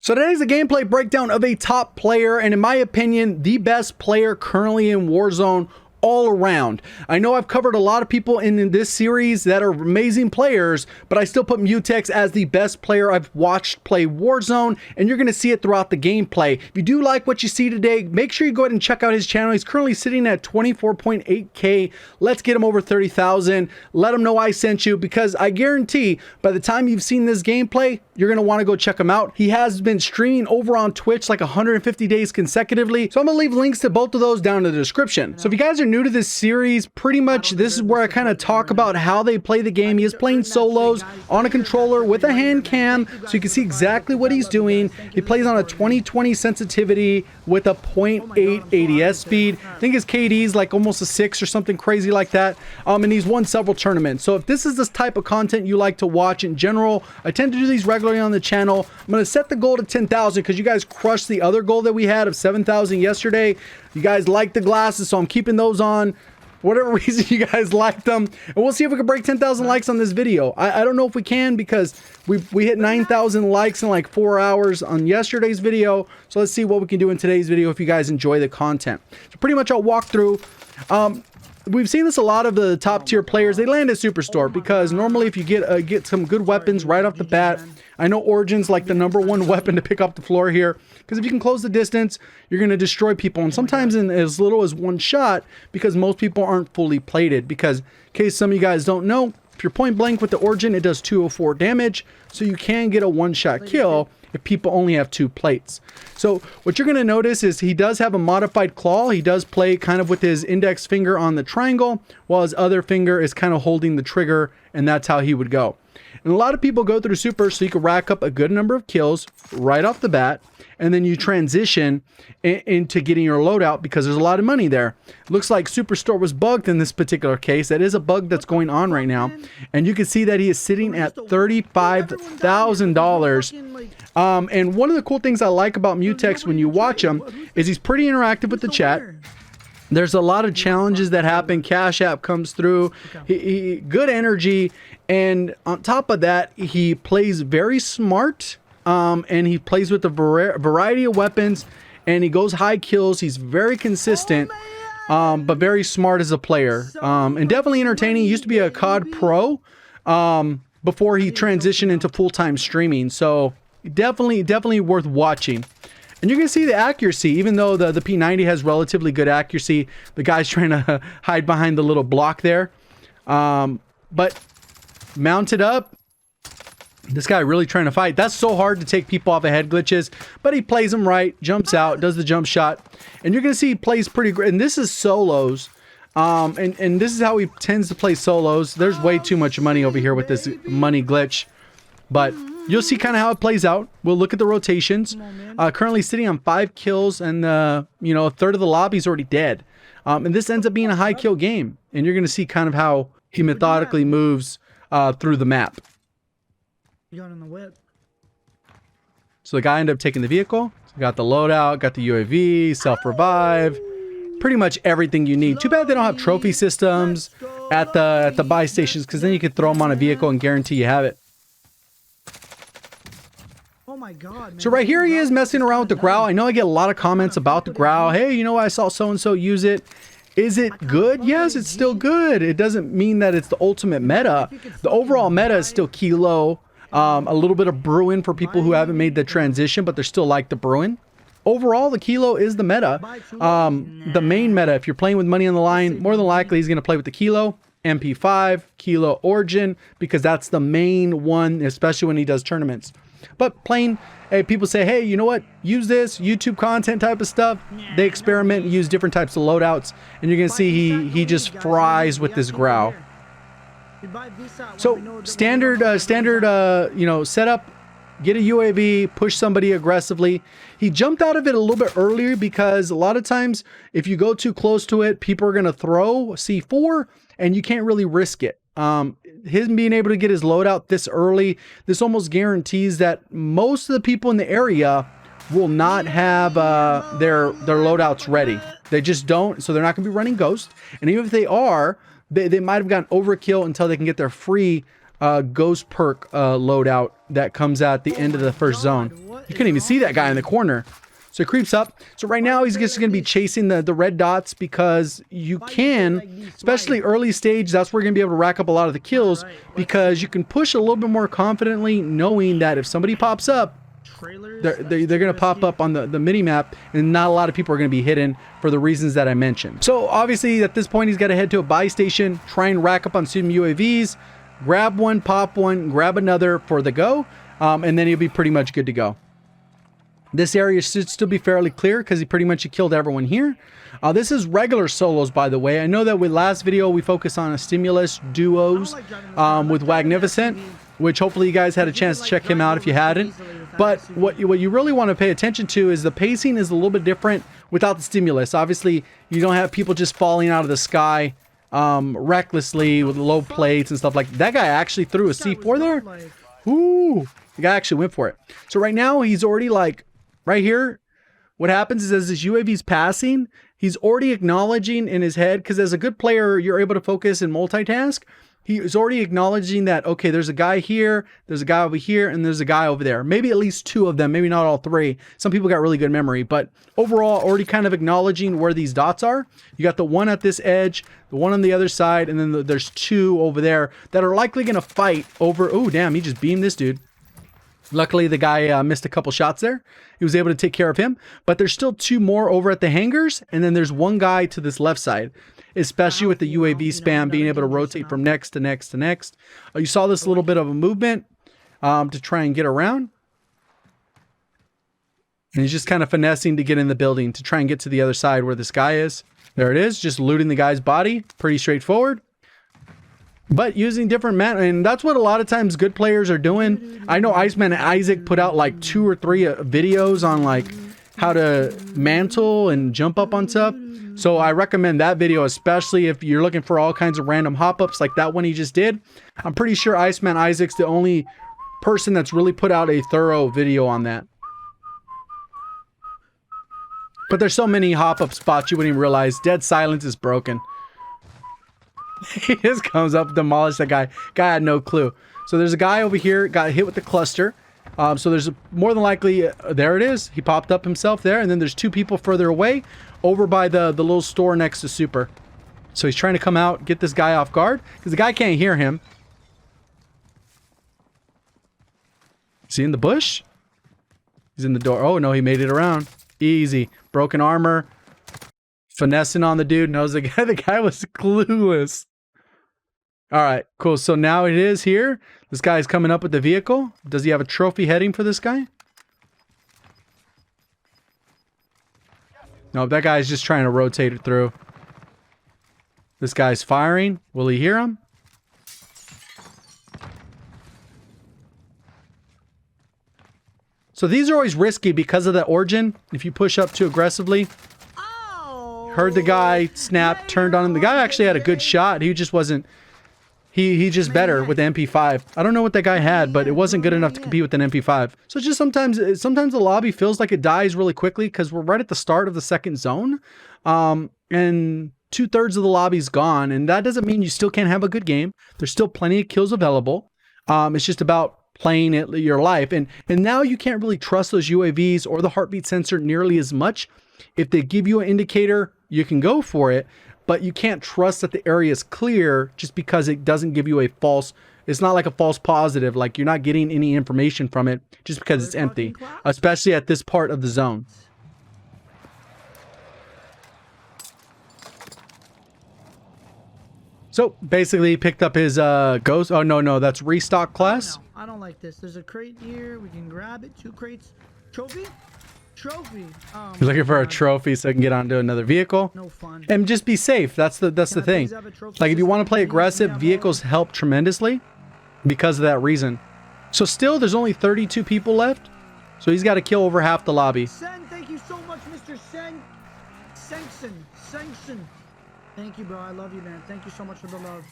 So today's a gameplay breakdown of a top player, and in my opinion, the best player currently in Warzone all around. I know I've covered a lot of people in this series that are amazing players, but I still put Mutex as the best player I've watched play Warzone, and you're going to see it throughout the gameplay. If you do like what you see today, make sure you go ahead and check out his channel. He's currently sitting at 24.8K. Let's get him over 30,000. Let him know I sent you, because I guarantee by the time you've seen this gameplay, you're going to want to go check him out. He has been streaming over on Twitch like 150 days consecutively, so I'm going to leave links to both of those down in the description. So if you guys are new to this series, pretty much this is where I kind of talk about how they play the game. He is playing solos on a controller with a hand cam, so you can see exactly what he's doing. He plays on a 2020 sensitivity with a 0.8 ADS speed. I think his KD is like almost a 6 or something crazy like that. And he's won several tournaments. So if this is this type of content you like to watch in general, I tend to do these regularly on the channel. I'm going to set the goal to 10,000 because you guys crushed the other goal that we had of 7,000 yesterday. You guys liked the glasses, so I'm keeping those on. For whatever reason you guys liked them, and we'll see if we can break 10,000 likes on this video. I don't know if we can, because we hit 9,000 likes in like 4 hours on yesterday's video. So let's see what we can do in today's video if you guys enjoy the content. So pretty much I'll walk through. We've seen this a lot of the top tier players. They land at Superstore because normally if you get some good weapons right off the bat, I know Origin's like the #1 weapon to pick up the floor here, because if you can close the distance, you're going to destroy people, and sometimes in as little as one shot, because most people aren't fully plated. Because in case some of you guys don't know, if you're point blank with the Origin, it does 204 damage, so you can get a one-shot kill if people only have 2 plates. So what you're going to notice is he does have a modified claw. He does play kind of with his index finger on the triangle, while his other finger is kind of holding the trigger, and that's how he would go. And a lot of people go through super so you can rack up a good number of kills right off the bat, and then you transition into getting your loadout, because there's a lot of money there. It looks like Superstore was bugged in this particular case. That is a bug that's going on right now, and you can see that he is sitting at $35,000. And one of the cool things I like about Mutex when you watch him is he's pretty interactive with the chat. There's a lot of challenges that happen. Cash App comes through. Good energy. And on top of that, he plays very smart. And he plays with a variety of weapons. And he goes high kills. He's very consistent. But very smart as a player. And definitely entertaining. He used to be a COD pro. Before he transitioned into full-time streaming. So definitely worth watching. And you can see the accuracy, even though the P90 has relatively good accuracy. The guy's trying to hide behind the little block there. But mounted up, this guy really trying to fight. That's so hard to take people off of head glitches, but he plays them right, jumps out, does the jump shot. And you're going to see he plays pretty great. And this is solos. And this is how he tends to play solos. There's way too much money over here with this money glitch. But you'll see kind of how it plays out. We'll look at the rotations. Currently sitting on 5 kills, and you know, a third of the lobby is already dead. And this ends up being a high kill game. And you're going to see kind of how he methodically moves through the map. So the guy ended up taking the vehicle. So got the loadout, got the UAV, self-revive. Pretty much everything you need. Too bad they don't have trophy systems at the buy stations, because then you could throw them on a vehicle and guarantee you have it. So right here he is messing around with the Grau. I know I get a lot of comments about the Grau. Hey, you know, I saw so-and-so use it. Is it good? Yes, it's still good. It doesn't mean that it's the ultimate meta. The overall meta is still Kilo. A little bit of Bruin for people who haven't made the transition, but they're still like the Bruin. Overall, the Kilo is the meta. The main meta, if you're playing with money on the line, more than likely he's going to play with the Kilo, MP5, Kilo Origin, because that's the main one, especially when he does tournaments. But playing, people say, hey, you know what? Use this YouTube content type of stuff. They experiment and use different types of loadouts, and you're gonna see he just fries with this Grau. So standard you know, setup. Get a UAV, push somebody aggressively. He jumped out of it a little bit earlier, because a lot of times if you go too close to it, people are gonna throw C4, and you can't really risk it. Him being able to get his loadout this early, this almost guarantees that most of the people in the area will not have their loadouts ready. They just don't, so they're not gonna be running Ghost. And even if they are, they might have gotten overkill until they can get their free ghost perk loadout that comes at the end of the first zone. You couldn't even see that guy in the corner. So it creeps up. So right now he's just going to be chasing the red dots because you can, especially early stage, that's where you're going to be able to rack up a lot of the kills because you can push a little bit more confidently knowing that if somebody pops up, they're going to pop up on the mini map and not a lot of people are going to be hidden for the reasons that I mentioned. So obviously at this point he's got to head to a buy station, try and rack up on some UAVs, grab one, pop one, grab another for the go, and then he'll be pretty much good to go. This area should still be fairly clear because he pretty much killed everyone here. This is regular solos, by the way. I know that with last video we focused on a stimulus duos with Wagnificent, which hopefully you guys had a chance to check him out if you hadn't. But what you really want to pay attention to is the pacing is a little bit different without the stimulus. Obviously, you don't have people just falling out of the sky recklessly with low plates and stuff like that. That guy actually threw a C4 there. Ooh, the guy actually went for it. So right now he's already like right here. What happens is as this UAV's passing, he's already acknowledging in his head, because as a good player, you're able to focus and multitask. He is already acknowledging that, okay, there's a guy here, there's a guy over here, and there's a guy over there. Maybe at least two of them, maybe not all three. Some people got really good memory, but overall, already kind of acknowledging where these dots are. You got the one at this edge, the one on the other side, and then there's two over there that are likely going to fight over. Oh, damn, he just beamed this dude. Luckily, the guy missed a couple shots there. He was able to take care of him. But there's still two more over at the hangars. And then there's one guy to this left side. Especially with the UAV spam, being able to rotate from next to next to next. You saw this little bit of a movement to try and get around. And he's just kind of finessing to get in the building to try and get to the other side where this guy is. There it is. Just looting the guy's body. Pretty straightforward. But using different and that's what a lot of times good players are doing. I know Iceman and Isaac put out like 2 or 3 videos on like how to mantle and jump up on stuff. So I recommend that video, especially if you're looking for all kinds of random hop-ups like that one he just did. I'm pretty sure Iceman Isaac's the only person that's really put out a thorough video on that. But there's so many hop-up spots you wouldn't even realize. Dead silence is broken. He just comes up, demolish that guy. Guy had no clue. So there's a guy over here, got hit with the cluster. So there's more than likely, there it is. He popped up himself there. And then there's 2 people further away over by the little store next to Super. So he's trying to come out, get this guy off guard because the guy can't hear him. Is he in the bush? He's in the door. Oh, no, he made it around. Easy. Broken armor. Finessing on the dude. Knows the guy. The guy was clueless. All right, cool. So now it is here. This guy's coming up with the vehicle. Does he have a trophy heading for this guy? No, that guy's just trying to rotate it through. This guy's firing. Will he hear him? So these are always risky because of the origin. If you push up too aggressively. Heard the guy snap, turned on him. The guy actually had a good shot. He just wasn't... He just better with the MP5. I don't know what that guy had, but it wasn't good enough to compete with an MP5. So just sometimes the lobby feels like it dies really quickly because we're right at the start of the second zone. And 2/3 of the lobby's gone. And that doesn't mean you still can't have a good game. There's still plenty of kills available. It's just about playing it your life. And now you can't really trust those UAVs or the heartbeat sensor nearly as much. If they give you an indicator, you can go for it. But you can't trust that the area is clear just because it doesn't give you a false... It's not like a false positive. Like you're not getting any information from it just because it's empty. Especially at this part of the zone. So basically he picked up his ghost. Oh, no. That's restock class. Oh, no. I don't like this. There's a crate here. We can grab it. 2 crates. Trophy? Trophy. Oh, you're looking for a trophy so I can get onto another vehicle. No fun. And just be safe. That's the thing. Like if you want to play aggressive, vehicles help tremendously because of that reason. So still there's only 32 people left. So he's got to kill over half the lobby. Sen, thank you so much, Mr. Sanction. Thank you, bro. I love you, man. Thank you so much for the love.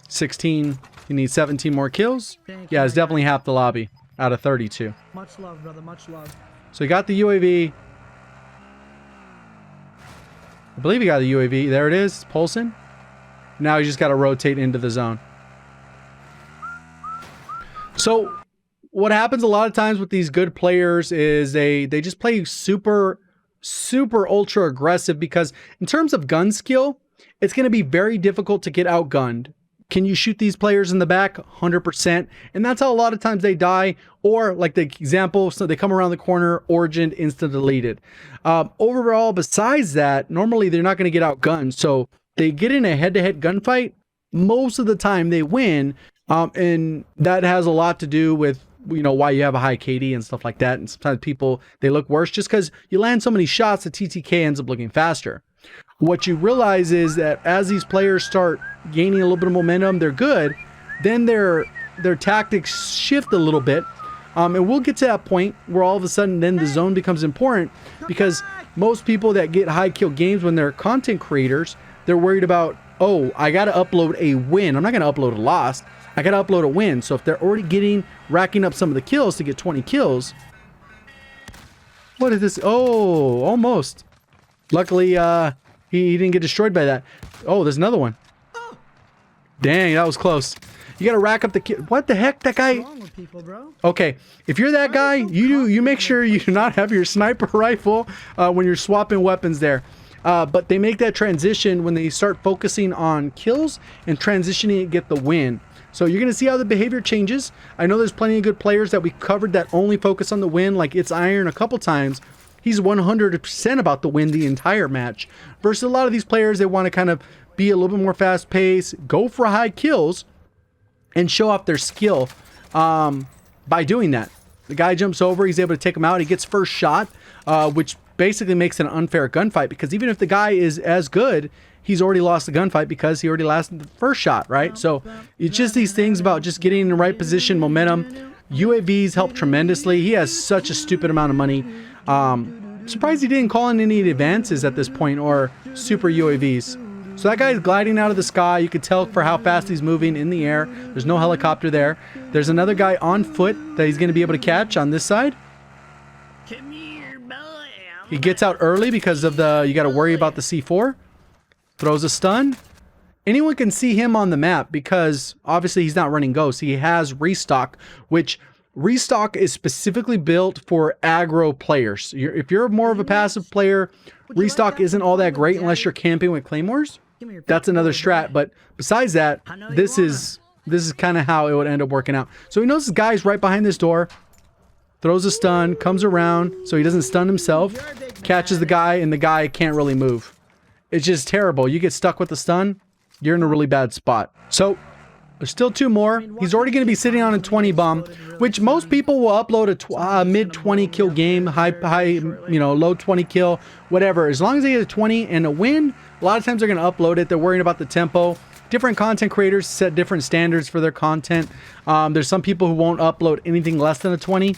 16. You need 17 more kills. Yeah, it's definitely half the lobby out of 32. Much love, brother. Much love. So he got the UAV. I believe he got the UAV. There it is. It's pulsing. Now he just got to rotate into the zone. So what happens a lot of times with these good players is they just play super ultra aggressive, because in terms of gun skill, it's going to be very difficult to get outgunned. Can you shoot these players in the back? 100%. And that's how a lot of times they die. Or like the example, so they come around the corner, origined, instant deleted. Overall, besides that, normally they're not going to get outgunned. So they get in a head-to-head gunfight. Most of the time they win. And that has a lot to do with, you know, why you have a high KD and stuff like that. And sometimes people, they look worse just because you land so many shots, the TTK ends up looking faster. What you realize is that as these players start gaining a little bit of momentum, they're good, then their tactics shift a little bit. And we'll get to that point where all of a sudden then the zone becomes important, because most people that get high kill games when they're content creators, they're worried about, oh, I got to upload a win. I'm not going to upload a loss. I got to upload a win. So if they're already racking up some of the kills to get 20 kills. What is this? Oh, almost. Luckily, he didn't get destroyed by that. Oh, there's another one. Dang, that was close. You got to rack up the kill. What the heck? That guy. What's wrong with people, bro? Okay, if you're that guy, you make sure you do not have your sniper rifle when you're swapping weapons there. But they make that transition when they start focusing on kills and transitioning to get the win. So you're going to see how the behavior changes. I know there's plenty of good players that we covered that only focus on the win, like It's Iron a couple times. He's 100% about the win the entire match. Versus a lot of these players, they want to kind of be a little bit more fast-paced, go for high kills, and show off their skill by doing that. The guy jumps over, he's able to take him out, he gets first shot, which basically makes it an unfair gunfight, because even if the guy is as good, he's already lost the gunfight because he already lost the first shot, right? So it's just these things about just getting in the right position, momentum. UAVs help tremendously. He has such a stupid amount of money. Surprised he didn't call in any advances at this point, or super UAVs. So that guy's gliding out of the sky. You could tell for how fast he's moving in the air. There's no helicopter there. There's another guy on foot that he's going to be able to catch on this side. Come here, boy. He gets out early because of you got to worry about the C4. Throws a stun. Anyone can see him on the map because obviously he's not running Ghost. He has Restock, which Restock is specifically built for aggro players. If you're more of a passive player, Restock isn't all that great unless you're camping with Claymores. That's another strat. But besides that, this is kind of how it would end up working out. So he knows this guy's right behind this door. Throws a stun, comes around so he doesn't stun himself. Catches the guy, and the guy can't really move. It's just terrible. You get stuck with the stun, you're in a really bad spot. So there's still two more. He's already going to be sitting on a 20 bomb, which most people will upload a mid 20 kill game, low 20 kill, whatever. As long as they get a 20 and a win, a lot of times they're going to upload it. They're worrying about the tempo. Different content creators set different standards for their content. There's some people who won't upload anything less than a 20.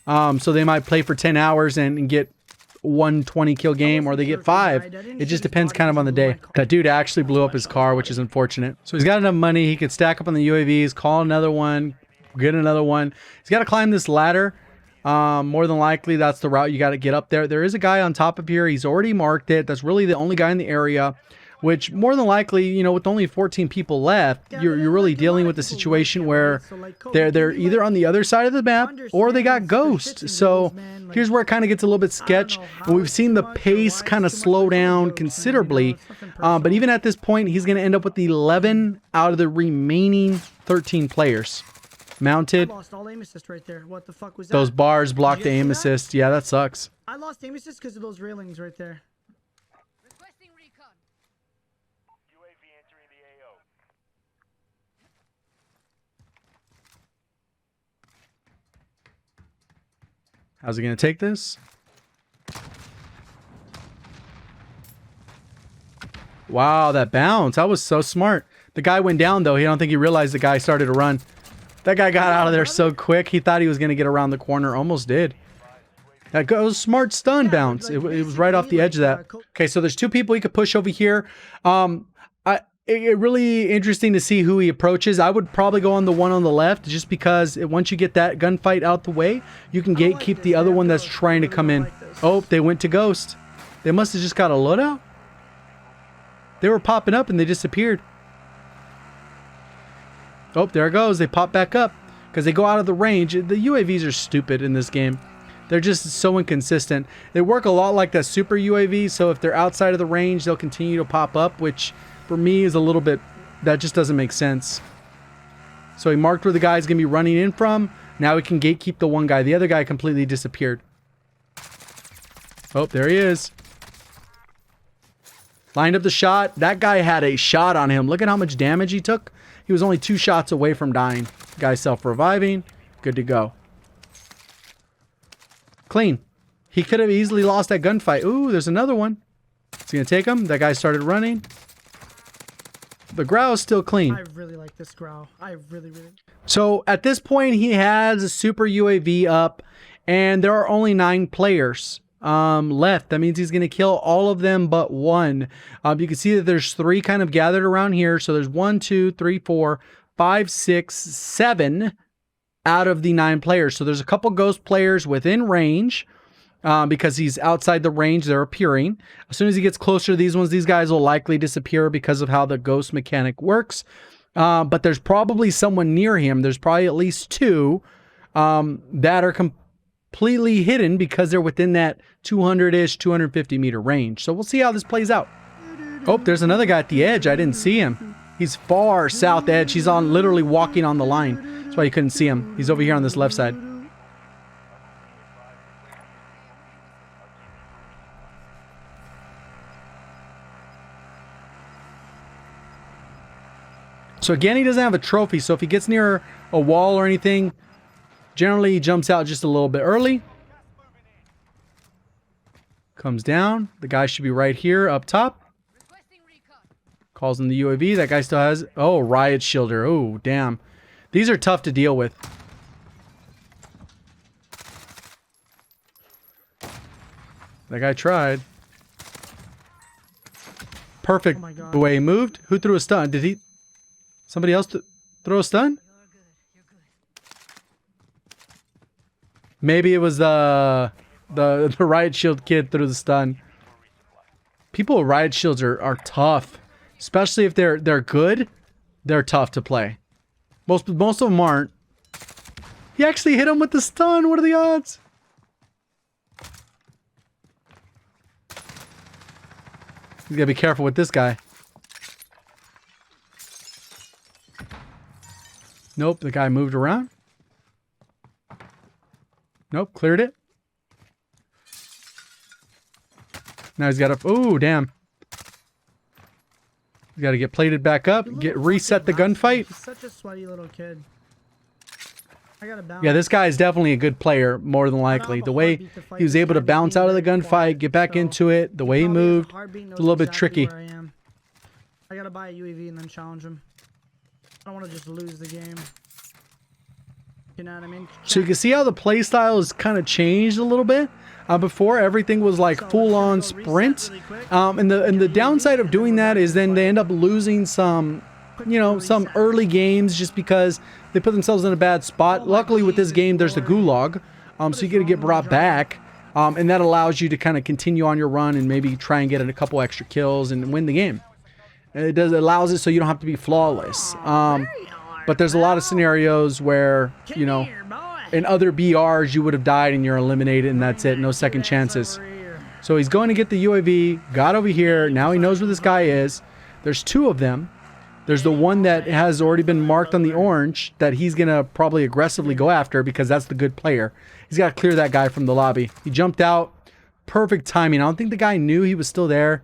So they might play for 10 hours and get 120 kill game, or they get 5. It just depends kind of on the day. That dude actually blew up his car, which is unfortunate. So he's got enough money. He could stack up on the UAVs, call another one, get another one. He's got to climb this ladder. More than likely, that's the route you got to get up there. There is a guy on top of here. He's already marked it. That's really the only guy in the area, which more than likely, you know, with only 14 people left, you're really dealing with a situation where they're either on the other side of the map or they got Ghost. So here's where it kind of gets a little bit sketch, and we've seen the pace kind of slow down considerably. But even at this point, he's going to end up with 11 out of the remaining 13 players. Mounted. I lost all aim assist right there. What the fuck was that? Those bars block the aim assist. Yeah, that sucks. I lost aim assist because of those railings right there. Requesting recon. UAV entering the AO. How's he going to take this? Wow, that bounce. That was so smart. The guy went down, though. I don't think he realized the guy started to run. That guy got out of there so quick. He thought he was going to get around the corner. Almost did. That was a smart stun bounce. It was right off the edge of that. Okay, so there's two people he could push over here. It really interesting to see who he approaches. I would probably go on the one on the left, just because once you get that gunfight out the way, you can gatekeep the other one that's trying to come in. Oh, they went to Ghost. They must have just got a loadout. They were popping up and they disappeared. Oh, there it goes. They pop back up. because they go out of the range. The UAVs are stupid in this game. They're just so inconsistent. They work a lot like that super UAV, so if they're outside of the range, they'll continue to pop up, which for me is a little bit, that just doesn't make sense. So he marked where the guy's going to be running in from. Now we can gatekeep the one guy. The other guy completely disappeared. Oh, there he is. Lined up the shot. That guy had a shot on him. Look at how much damage he took. He was only 2 shots away from dying. Guy self-reviving. Good to go. Clean. He could have easily lost that gunfight. Ooh, there's another one. Is he going to take him? That guy started running. The Grau is still clean. I really like this Grau. I really. So at this point, he has a super UAV up, and there are only 9 players left. That means he's going to kill all of them but one. You can see that there's 3 kind of gathered around here. So there's 1, 2, 3, 4, 5, 6, 7 out of the 9 players. So there's a couple ghost players within range. Because he's outside the range, they're appearing. As soon as he gets closer to these ones, these guys will likely disappear because of how the ghost mechanic works. But there's probably someone near him. There's probably at least 2 that are completely hidden because they're within that 200-ish, 250 meter range. So we'll see how this plays out. Oh, there's another guy at the edge. I didn't see him. He's far south edge. He's on literally walking on the line. That's why you couldn't see him. He's over here on this left side. So again, he doesn't have a trophy, so if he gets near a wall or anything, generally he jumps out just a little bit early. Comes down. The guy should be right here up top. Calls in the UAV. That guy still has... Oh, riot shielder. Oh, damn. These are tough to deal with. That guy tried. Perfect the way he moved. Who threw a stun? Did he... Somebody else throw a stun? Maybe it was the riot shield kid threw the stun. People with riot shields are tough, especially if they're good. They're tough to play. Most of them aren't. He actually hit him with the stun. What are the odds? You gotta be careful with this guy. Nope, the guy moved around. Nope, cleared it. Now he's got to... Oh, damn. He's got to get plated back up. Reset the gunfight. He's such a sweaty little kid. I gotta bounce. Yeah, this guy is definitely a good player, more than likely. The way he was able to bounce out of the gunfight, get back into it, the way he moved, it's a little bit tricky. I gotta buy a UAV and then challenge him. I don't want to just lose the game. You know what I mean? So you can see how the playstyle has kind of changed a little bit. Before, everything was like full-on sprint. And the downside of doing that is then they end up losing some, some early games just because they put themselves in a bad spot. Luckily, with this game, there's the gulag. So you got to get brought back. And that allows you to kind of continue on your run and maybe try and get a couple extra kills and win the game. It allows it so you don't have to be flawless. But there's a lot of scenarios where, in other BRs you would have died and you're eliminated and that's it. No second chances. So he's going to get the UAV, got over here. Now he knows where this guy is. There's 2 of them. There's the one that has already been marked on the orange that he's going to probably aggressively go after because that's the good player. He's got to clear that guy from the lobby. He jumped out. Perfect timing. I don't think the guy knew he was still there.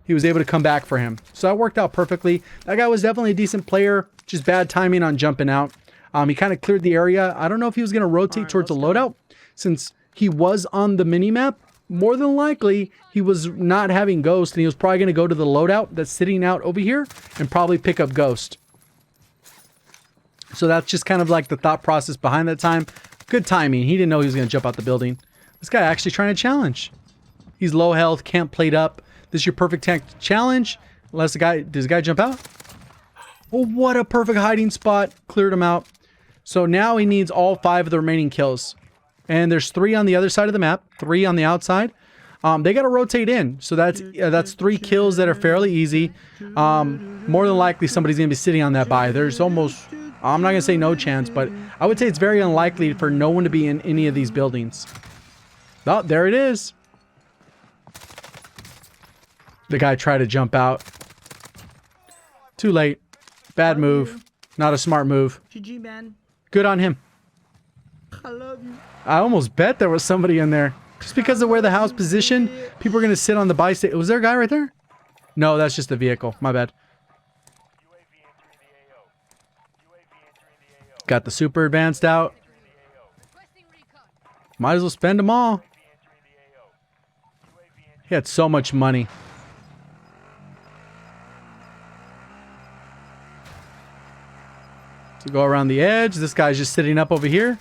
He was able to come back for him. So that worked out perfectly. That guy was definitely a decent player. Just bad timing on jumping out. He kind of cleared the area. I don't know if he was going to rotate towards the loadout. Since he was on the minimap, more than likely, he was not having Ghost. And he was probably going to go to the loadout that's sitting out over here and probably pick up Ghost. So that's just kind of like the thought process behind that time. Good timing. He didn't know he was going to jump out the building. This guy actually trying to challenge. He's low health, can't plate up. This is your perfect tank challenge. Unless does the guy jump out? Oh, what a perfect hiding spot. Cleared him out. So now he needs all 5 of the remaining kills. And there's 3 on the other side of the map. 3 on the outside. They got to rotate in. So that's 3 kills that are fairly easy. More than likely somebody's going to be sitting on that buy. There's almost I'm not gonna say no chance, but I would say it's very unlikely for no one to be in any of these buildings. Oh, there it is. The guy tried to jump out. Too late. Bad move. Not a smart move. GG, man. Good on him. I love you. I almost bet there was somebody in there. Just because of where the house positioned, people are going to sit on the buy station. Was there a guy right there? No, that's just a vehicle. My bad. UAV entering the AO. UAV entering the AO. Got the super advanced out. Requesting recon. Might as well spend them all. UAV entering the AO. UAV entering. He had so much money. To go around the edge. This guy's just sitting up over here.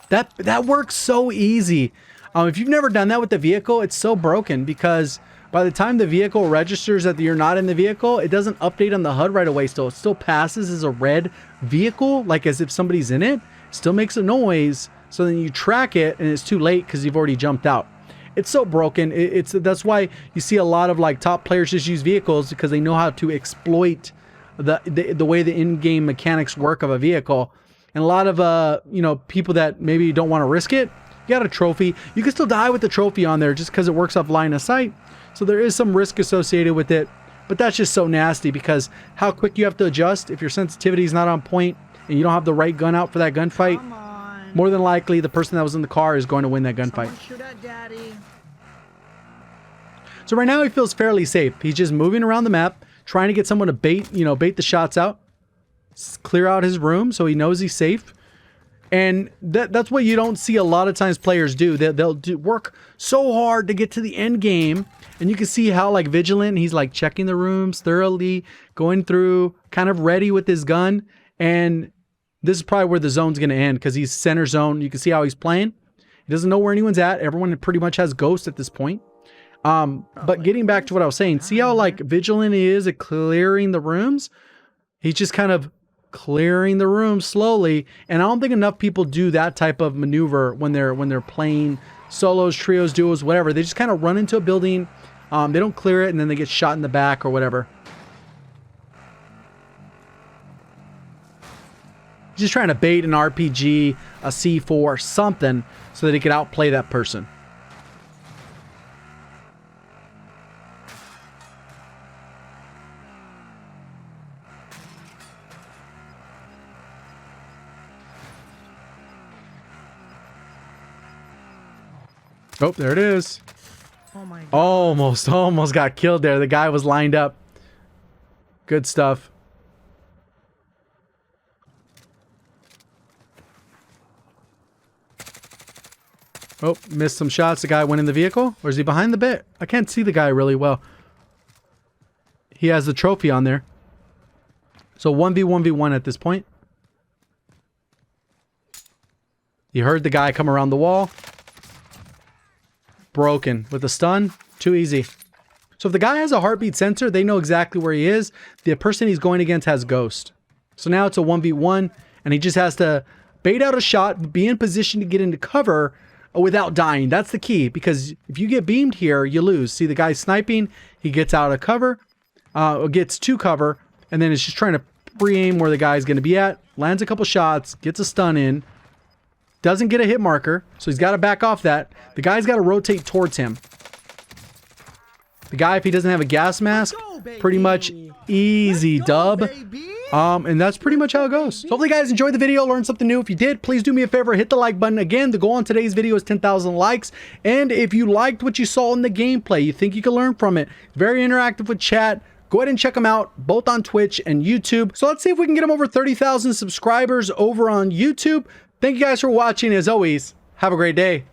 That works so easy. If you've never done that with the vehicle, it's so broken because by the time the vehicle registers that you're not in the vehicle, it doesn't update on the HUD right away. Still, it still passes as a red vehicle, like as if somebody's in it. Still makes a noise. So then you track it, and it's too late because you've already jumped out. It's so broken. That's why you see a lot of like top players just use vehicles because they know how to exploit the way the in-game mechanics work of a vehicle. And a lot of people that maybe don't want to risk it, you got a trophy. You can still die with the trophy on there just because it works off line of sight. So there is some risk associated with it, but that's just so nasty because how quick you have to adjust if your sensitivity is not on point and you don't have the right gun out for that gunfight. Come on. More than likely, the person that was in the car is going to win that gunfight. Someone shoot at daddy. So right now he feels fairly safe. He's just moving around the map, trying to get someone to bait the shots out. Clear out his room so he knows he's safe. And that's what you don't see a lot of times players do. They'll work so hard to get to the end game. And you can see how like vigilant he's like checking the rooms thoroughly, going through, kind of ready with his gun. And this is probably where the zone's going to end because he's center zone. You can see how he's playing. He doesn't know where anyone's at. Everyone pretty much has ghosts at this point. But getting back to what I was saying, see how like vigilant he is at clearing the rooms? He's just kind of clearing the room slowly, and I don't think enough people do that type of maneuver when they're playing solos, trios, duos, whatever. They just kind of run into a building, they don't clear it, and then they get shot in the back or whatever. Just trying to bait an RPG, a C4, something, so that he could outplay that person. Oh, there it is. Oh my god. Almost got killed there. The guy was lined up. Good stuff. Oh, missed some shots. The guy went in the vehicle. Or is he behind the bit? I can't see the guy really well. He has the trophy on there. So 1v1v1 at this point. You heard the guy come around the wall. Broken with a stun. Too easy. So if the guy has a heartbeat sensor, they know exactly where he is. The person he's going against has ghost. So now it's a 1v1 and he just has to bait out a shot, be in position to get into cover without dying. That's the key, because if you get beamed here, you lose. See the guy sniping, he gets out of cover, or gets to cover, and then it's just trying to pre-aim where the guy's going to be at, lands a couple shots, gets a stun in, doesn't get a hit marker, so he's got to back off that. The guy's got to rotate towards him. The guy, if he doesn't have a gas mask, pretty much easy dub. And that's pretty much how it goes. So hopefully you guys enjoyed the video, learned something new. If you did, please do me a favor, hit the like button. Again, the goal on today's video is 10,000 likes. And if you liked what you saw in the gameplay, you think you can learn from it, very interactive with chat, go ahead and check them out, both on Twitch and YouTube. So let's see if we can get them over 30,000 subscribers over on YouTube. Thank you guys for watching. As always, have a great day.